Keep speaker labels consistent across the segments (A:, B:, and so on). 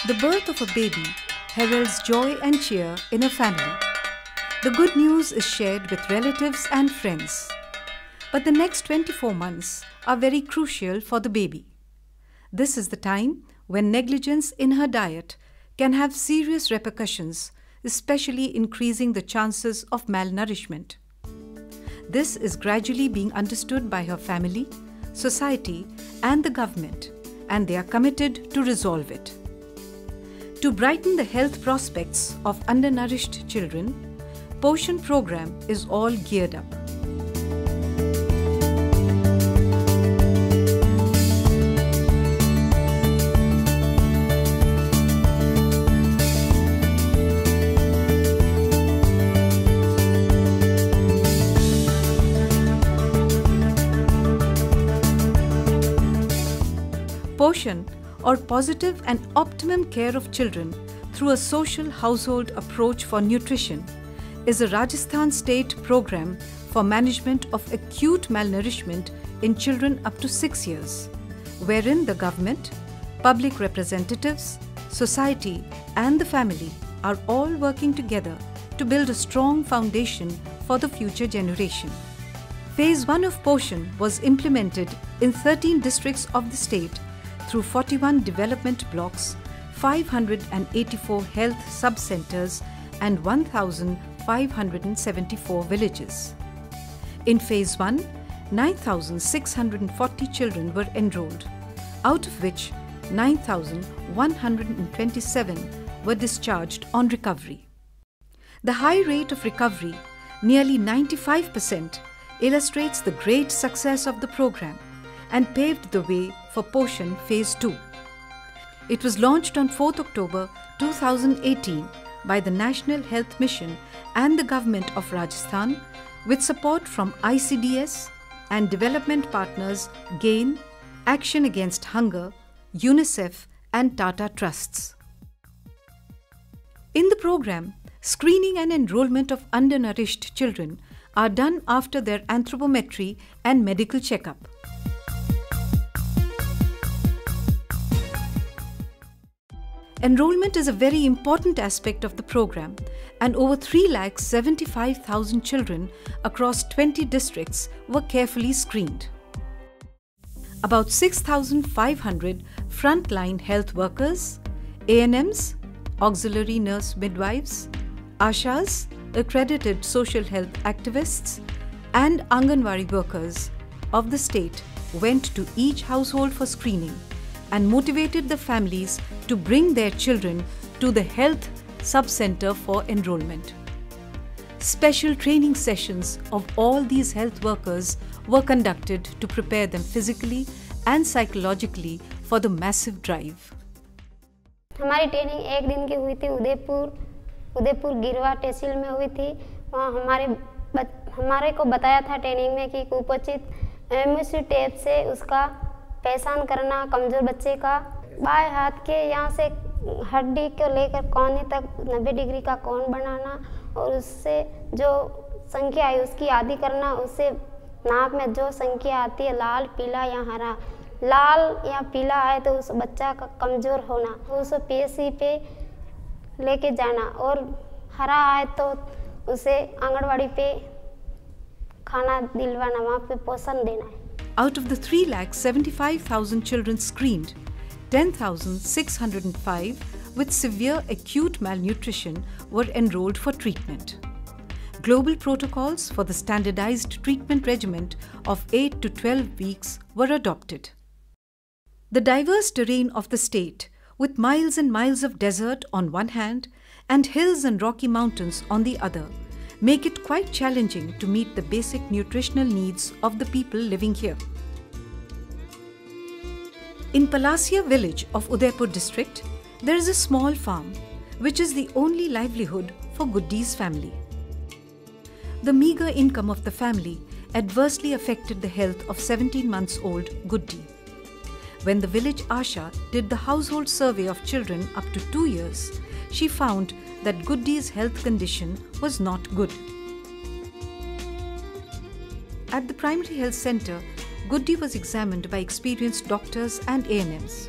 A: The birth of a baby heralds joy and cheer in a family. The good news is shared with relatives and friends. But the next 24 months are very crucial for the baby. This is the time when negligence in her diet can have serious repercussions, especially increasing the chances of malnourishment. This is gradually being understood by her family, society, and the government, and they are committed to resolve it. To brighten the health prospects of undernourished children, Poshan program is all geared up. Poshan, or positive and optimum care of children through a social household approach for nutrition, is a Rajasthan state program for management of acute malnourishment in children up to 6 years, wherein the government, public representatives, society and the family are all working together to build a strong foundation for the future generation. Phase 1 of Poshan was implemented in 13 districts of the state through 41 development blocks, 584 health sub-centers and 1,574 villages. In Phase 1, 9,640 children were enrolled, out of which 9,127 were discharged on recovery. The high rate of recovery, nearly 95%, illustrates the great success of the program and paved the way for Poshan Phase 2. It was launched on 4th October 2018 by the National Health Mission and the Government of Rajasthan with support from ICDS and development partners GAIN, Action Against Hunger, UNICEF and Tata Trusts. In the program, screening and enrollment of undernourished children are done after their anthropometry and medical checkup. Enrollment is a very important aspect of the program, and over 3,75,000 children across 20 districts were carefully screened. About 6,500 frontline health workers, ANMs, auxiliary nurse midwives, ASHAs, accredited social health activists, and Anganwadi workers of the state went to each household for screening and motivated the families to bring their children to the health sub-center for enrollment. Special training sessions of all these health workers were conducted to prepare them physically and psychologically for the massive drive.
B: हमारी training एक दिन की हुई थी उदयपुर गिरवा तहसील में हुई थी। वहाँ हमारे को बताया था ट्रेनिंग में कि कुपोषित एमयूसी टेप से उसका पहचान करना, कमज़ोर बच्चे का बाएं हाथ के यहाँ से हड्डी को लेकर कोने तक 90 डिग्री का कोण बनाना और उससे जो संख्या है उसकी आदि करना। उससे नाक में जो संख्या आती है लाल, पीला या हरा, लाल या पीला आए तो उस बच्चा का कमज़ोर होना, उसे पीएससी पे लेके जाना, और हरा आए तो उसे आंगनवाड़ी पे खाना दिलवाना, वहाँ पे पोषण देना है।
A: Out of the 3,75,000 children screened, 10,605 with severe acute malnutrition were enrolled for treatment. Global protocols for the standardized treatment regimen of 8 to 12 weeks were adopted. The diverse terrain of the state, with miles and miles of desert on one hand and hills and rocky mountains on the other, make it quite challenging to meet the basic nutritional needs of the people living here. In Palasia village of Udaipur district, there is a small farm, which is the only livelihood for Guddi's family. The meager income of the family adversely affected the health of 17 months old Guddi. When the village Asha did the household survey of children up to 2 years, she found that Guddi's health condition was not good. At the primary health center, Guddi was examined by experienced doctors and ANMs.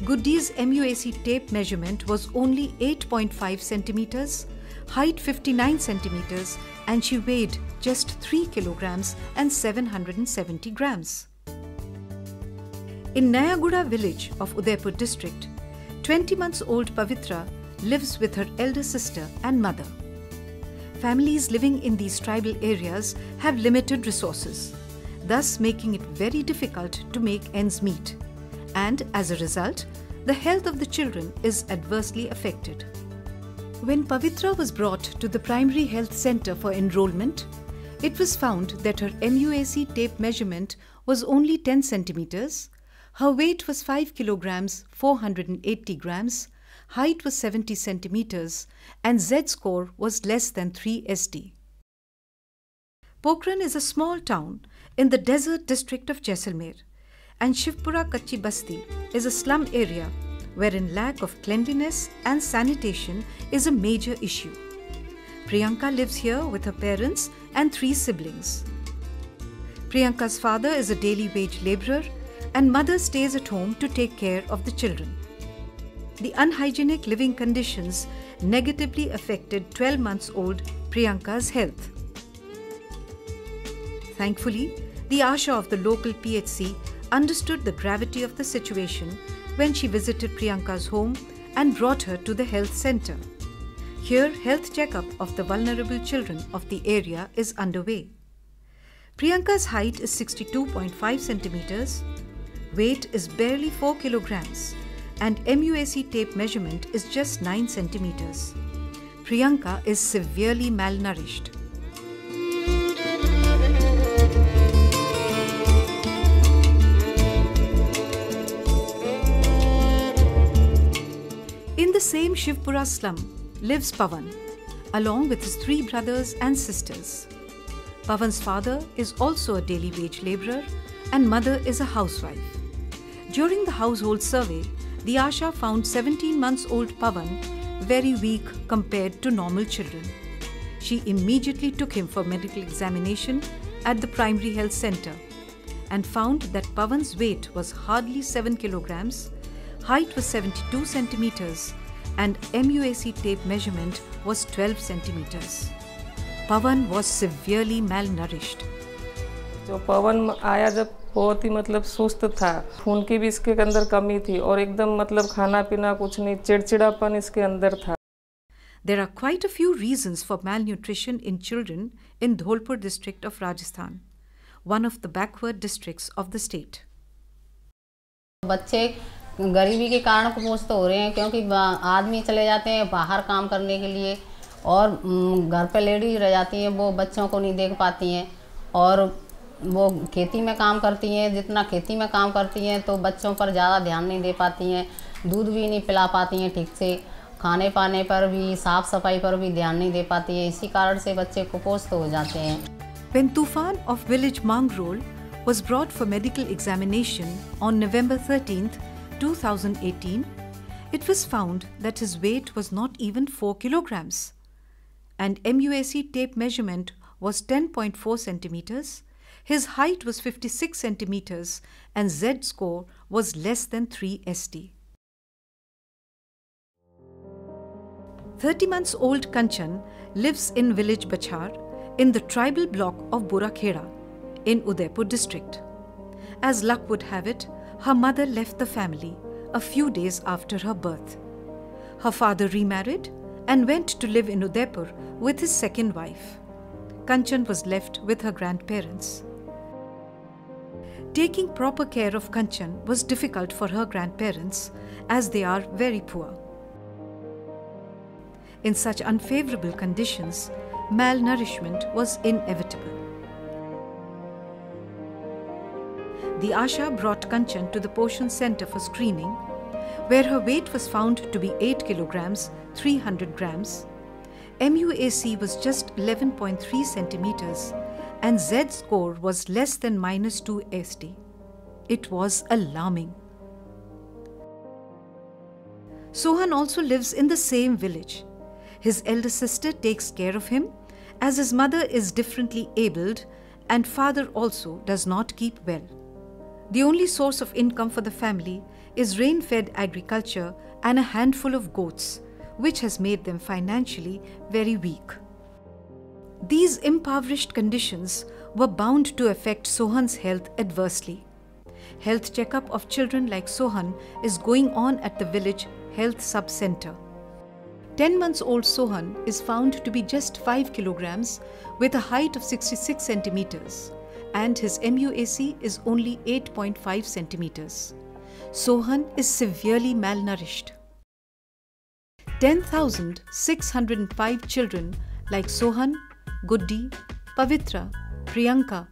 A: Guddi's MUAC tape measurement was only 8.5 centimeters, height 59 centimeters, and she weighed just 3 kilograms and 770 grams. In Nayaguda village of Udaipur district, 20 months old Pavitra lives with her elder sister and mother. Families living in these tribal areas have limited resources, thus making it very difficult to make ends meet. And as a result, the health of the children is adversely affected. When Pavitra was brought to the primary health center for enrollment, it was found that her MUAC tape measurement was only 10 centimeters, her weight was 5 kilograms 480 grams, height was 70 centimeters, and Z-score was less than 3 SD. Pokhran is a small town in the desert district of Jaisalmer, and Shivpura Kachi Basti is a slum area wherein lack of cleanliness and sanitation is a major issue. Priyanka lives here with her parents and 3 siblings. Priyanka's father is a daily wage labourer and mother stays at home to take care of the children. The unhygienic living conditions negatively affected 12 months old Priyanka's health. Thankfully, the Asha of the local PHC understood the gravity of the situation when she visited Priyanka's home and brought her to the health center. Here, health checkup of the vulnerable children of the area is underway. Priyanka's height is 62.5 centimeters, weight is barely 4 kilograms, and MUAC tape measurement is just 9 centimeters. Priyanka is severely malnourished. In the same Shivpura slum lives Pavan, along with his 3 brothers and sisters. Pavan's father is also a daily wage labourer and mother is a housewife. During the household survey, the Asha found 17 months old Pavan very weak compared to normal children. She immediately took him for medical examination at the primary health center and found that Pavan's weight was hardly 7 kilograms, height was 72 centimeters, and MUAC tape measurement was 12 centimeters. Pavan was severely malnourished.
C: जो पवन आया जब बहुत ही मतलब सुस्त था, खून की भी इसके अंदर कमी थी और एकदम मतलब खाना पीना कुछ नहीं, चिड़चिड़ापन इसके अंदर था.
A: There are quite a few reasons for malnutrition in children in Dholpur district of Rajasthan, one of the backward districts of the state.
D: बच्चे गरीबी के कारण कुपोषित तो हो रहे हैं क्योंकि आदमी चले जाते हैं बाहर काम करने के लिए और घर पे लेडीज रह जाती हैं, वो बच्चों को नहीं देख पाती हैं और वो खेती में काम करती हैं. जितना खेती में काम करती हैं तो बच्चों पर ज़्यादा ध्यान नहीं दे पाती हैं, दूध भी नहीं पिला पाती हैं ठीक से, खाने पाने पर भी, साफ़ सफाई पर भी ध्यान नहीं दे पाती है. इसी कारण से बच्चे कुपोषित हो जाते हैं.
A: When Tufan of village Mangrol was brought for medical examination on November 13th, 2018, it was found that his weight was not even 4 kilograms and MUAC tape measurement was 10.4 centimeters, his height was 56 centimeters and Z-score was less than 3 SD. 30 months old Kanchan lives in village Bachar in the tribal block of Burakheda in Udaipur district. As luck would have it, her mother left the family a few days after her birth. Her father remarried and went to live in Udaipur with his second wife. Kanchan was left with her grandparents. Taking proper care of Kanchan was difficult for her grandparents as they are very poor. In such unfavorable conditions, malnourishment was inevitable. The Asha brought Kanchan to the Poshan Center for screening, where her weight was found to be 8 kilograms 300 grams. MUAC was just 11.3 centimeters and Z-score was less than -2 SD. It was alarming. Sohan also lives in the same village. His elder sister takes care of him as his mother is differently abled and father also does not keep well. The only source of income for the family is rain-fed agriculture and a handful of goats, which has made them financially very weak. These impoverished conditions were bound to affect Sohan's health adversely. Health checkup of children like Sohan is going on at the village health sub-center. 10 months old Sohan is found to be just 5 kilograms with a height of 66 centimeters, and his MUAC is only 8.5 centimeters. Sohan is severely malnourished. 10,605 children like Sohan, Guddi, Pavitra, Priyanka,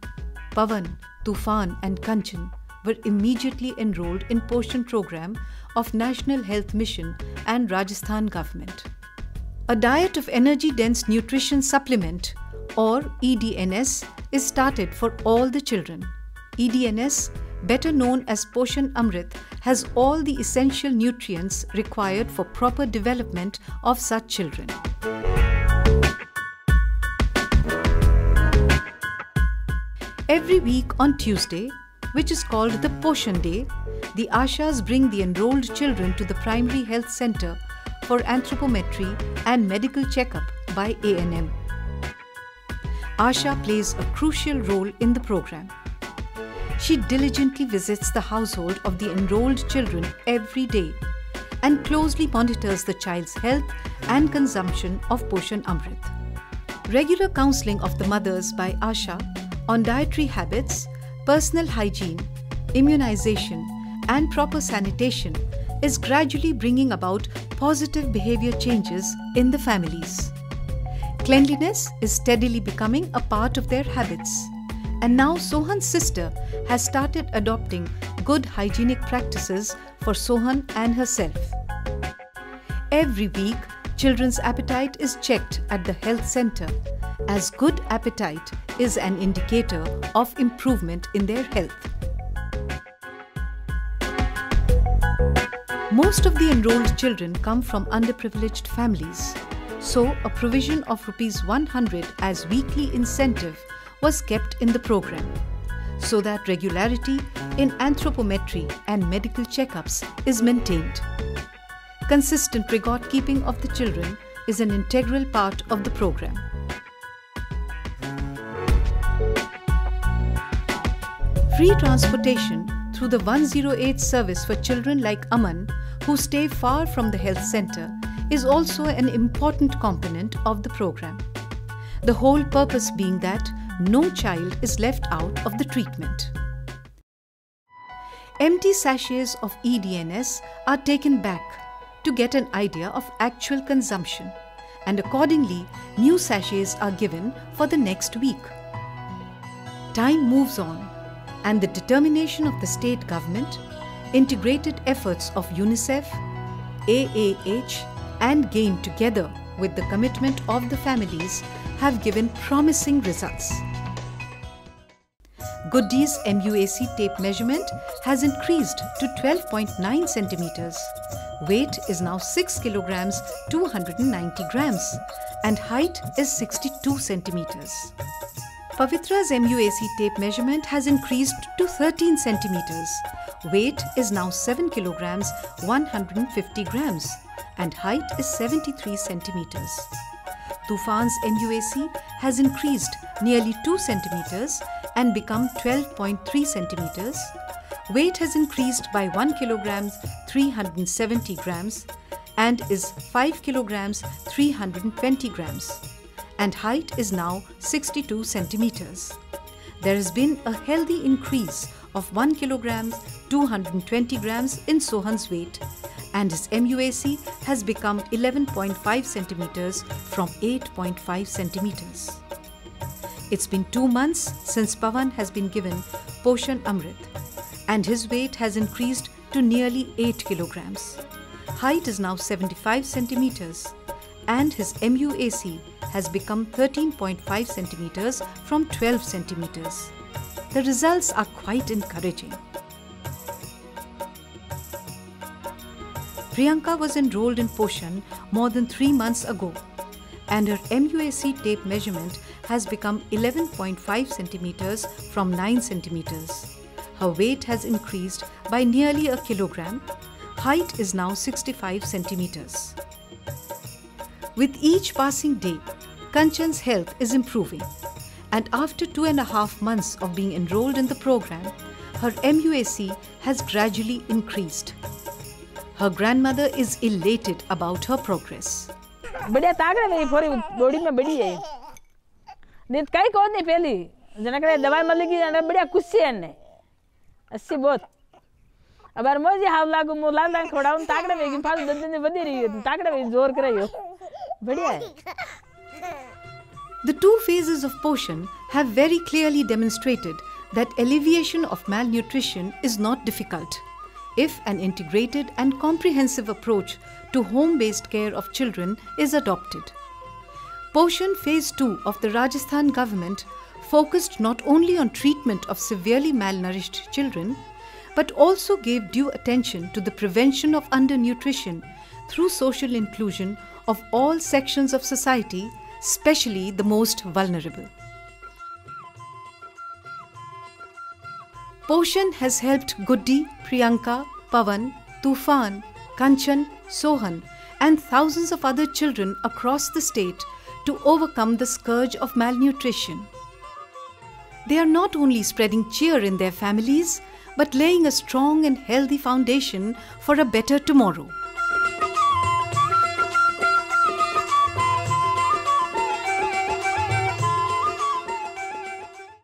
A: Pavan, Tufan and Kanchan were immediately enrolled in Poshan program of National Health Mission and Rajasthan government. A diet of energy-dense nutrition supplement or EDNS is started for all the children. EDNS, better known as Poshan Amrit, has all the essential nutrients required for proper development of such children. Every week on Tuesday, which is called the Poshan Day, the Ashas bring the enrolled children to the primary health center for anthropometry and medical checkup by ANM. Asha plays a crucial role in the program. She diligently visits the household of the enrolled children every day and closely monitors the child's health and consumption of Poshan Amrit. Regular counseling of the mothers by Asha on dietary habits, personal hygiene, immunization, and proper sanitation is gradually bringing about positive behavior changes in the families. Cleanliness is steadily becoming a part of their habits, and now Sohan's sister has started adopting good hygienic practices for Sohan and herself. Every week, children's appetite is checked at the health center, as good appetite is an indicator of improvement in their health. Most of the enrolled children come from underprivileged families, so a provision of ₹100 as weekly incentive was kept in the program, so that regularity in anthropometry and medical checkups is maintained. Consistent record keeping of the children is an integral part of the program. Free transportation through the 108 service for children like Aman who stay far from the health center is also an important component of the program. The whole purpose being that no child is left out of the treatment. Empty sachets of EDNS are taken back to get an idea of actual consumption, and accordingly new sachets are given for the next week. Time moves on, and the determination of the state government, integrated efforts of UNICEF, AAH and GAIN together with the commitment of the families have given promising results. Guddi's MUAC tape measurement has increased to 12.9 centimeters. Weight is now 6 kilograms 290 grams and height is 62 centimeters. Pavitra's MUAC tape measurement has increased to 13 centimeters. Weight is now 7 kilograms 150 grams and height is 73 centimeters. Tufan's MUAC has increased nearly 2 centimeters and become 12.3 centimeters. Weight has increased by 1 kilogram 370 grams and is 5 kilograms 320 grams and height is now 62 centimeters. There has been a healthy increase of 1 kilogram 220 grams in Sohan's weight and his MUAC has become 11.5 centimeters from 8.5 centimeters. It's been 2 months since Pavan has been given Poshan Amrit and his weight has increased to nearly 8 kilograms. Height is now 75 centimeters and his MUAC has become 13.5 centimeters from 12 centimeters. The results are quite encouraging. Priyanka was enrolled in Poshan more than 3 months ago and her MUAC tape measurement has become 11.5 centimeters from 9 centimeters. Her weight has increased by nearly a kilogram. Height is now 65 centimeters. With each passing day, Kanchan's health is improving, and after 2.5 months of being enrolled in the program, her MUAC has gradually increased. Her grandmother is elated about her progress.
E: बढ़िया ताकत है पूरी body में बड़ी है नित कई को नहीं पहली जना करे दवाई मतलब कि जना बढ़िया कुछ है ने अस्सी बहुत अब यार मुझे हाल लागू मुलाल लाइन खोड़ाऊं ताकत है कि फाल दर्द ने बदी रही है ताकत है जोर करे यो बढ़िया है.
A: The two phases of Poshan have very clearly demonstrated that alleviation of malnutrition is not difficult if an integrated and comprehensive approach to home-based care of children is adopted. Poshan Phase 2 of the Rajasthan government focused not only on treatment of severely malnourished children, but also gave due attention to the prevention of undernutrition through social inclusion of all sections of society, especially the most vulnerable. Poshan has helped Guddi, Priyanka, Pavan, Tufan, Kanchan, Sohan and thousands of other children across the state to overcome the scourge of malnutrition. They are not only spreading cheer in their families, but laying a strong and healthy foundation for a better tomorrow.